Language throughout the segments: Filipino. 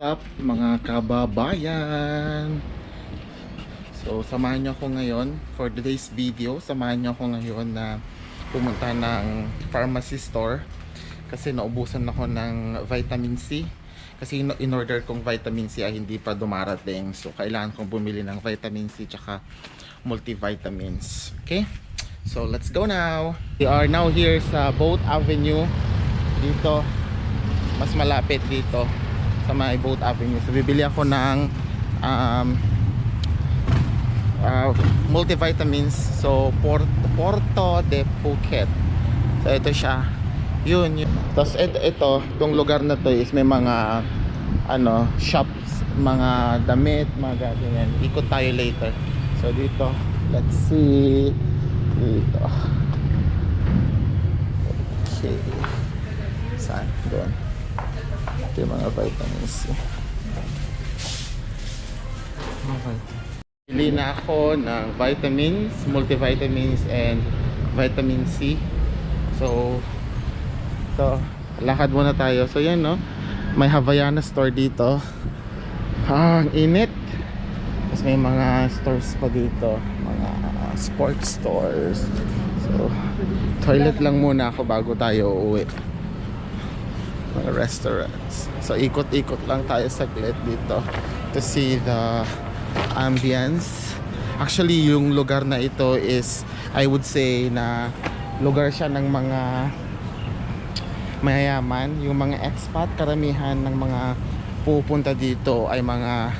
Up mga kababayan, so samahan niyo ako ngayon for today's video. Samahan niyo ako ngayon na pumunta ng pharmacy store kasi naubusan ako ng vitamin C, kasi in order kong vitamin C ay hindi pa dumarating, so kailangan kong bumili ng vitamin C tsaka multivitamins. Okay, so let's go now. We are now here sa Boat Avenue. Dito mas malapit dito sa may Boat Avenue. So bibili ako ng multivitamins. So Porto de Phuket. So ito siya. Yun. Tapos itong lugar na to is may mga shops, mga damit, mga ganyan. Ikot tayo later. So dito, let's see. Dito. Okay. Saan? Doon. Ito yung mga vitamins. Pili na ako ng vitamins, multivitamins, and vitamin C. So lakad muna tayo. So yan, no, may Havaiana store dito. Ang init. Tapos may mga stores pa dito, mga sports stores. So toilet lang muna ako bago tayo uuwi. Mga restaurants. So ikot-ikot lang tayo saglit dito to see the ambience. Actually yung lugar na ito is, I would say, na lugar siya ng mga mayayaman, yung mga expat. Karamihan ng mga pupunta dito ay mga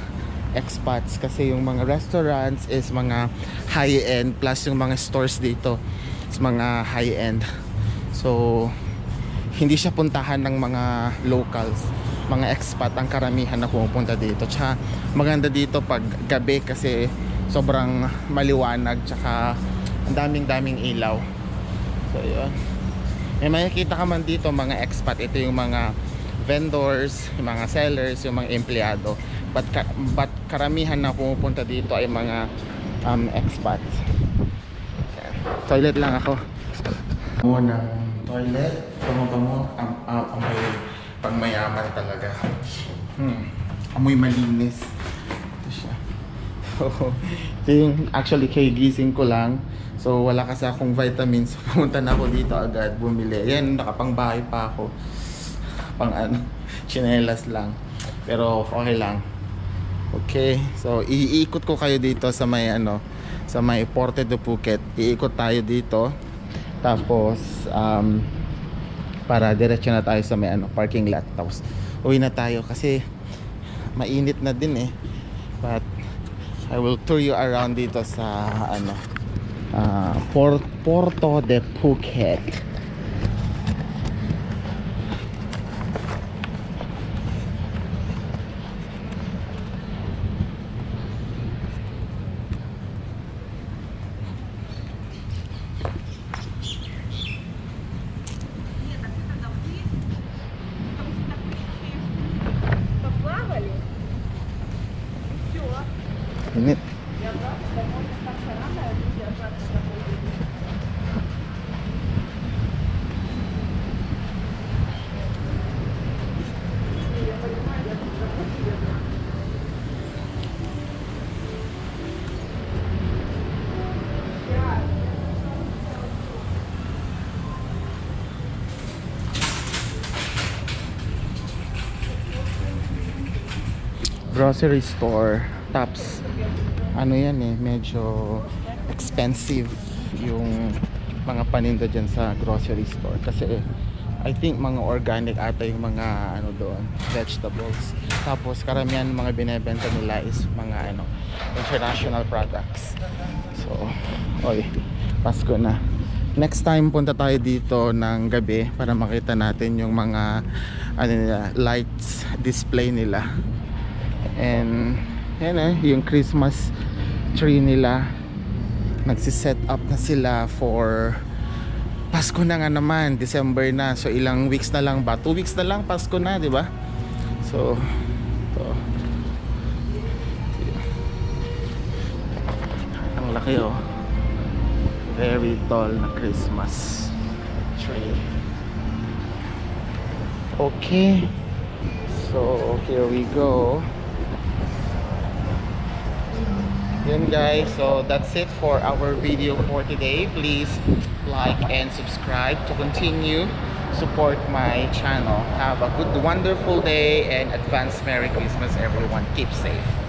expats kasi yung mga restaurants is mga high-end, plus yung mga stores dito is mga high-end. So hindi siya puntahan ng mga locals, mga expat ang karamihan na pumupunta dito. Tsaka maganda dito pag gabi kasi sobrang maliwanag, tsaka ang daming ilaw. So yun, may makikita ka man dito mga expat. Ito yung mga vendors, yung mga sellers, yung mga empleyado. But karamihan na pumupunta dito ay mga expats. Okay. Toilet lang ako muna. Toilet, bango-bango, amoy pangmayaman talaga. Amoy malinis. Ito siya. Actually, gising ko lang. So wala kasi akong vitamins. Pumunta na ako dito agad, bumili. Yan, nakapangbahay pa ako. Chinelas lang. Pero okay lang. Okay, so iikot ko kayo dito sa may sa may Porto de Phuket. Iikot tayo dito. Tapos para diretso na tayo sa may parking lot. Tapos uwi na tayo kasi mainit na din eh. But I will tour you around dito sa Porto de Phuket. Init. Grocery store. Tops. Yan eh, medyo expensive yung mga paninda dyan sa grocery store kasi I think mga organic ata yung mga doon, vegetables. Tapos karamihan mga binebenta nila is mga international products. So Pasko na. Next time punta tayo dito ng gabi para makita natin yung mga lights display nila. And yung Christmas tree nila, nagsiset up na sila for Pasko na nga naman, December na. So ilang weeks na lang ba? 2 weeks na lang Pasko na, di ba? So ang laki very tall na Christmas tree. Okay, So here we go. Yun guys, so that's it for our video for today. Please like and subscribe to continue support my channel. Have a good wonderful day and advance Merry Christmas everyone. Keep safe.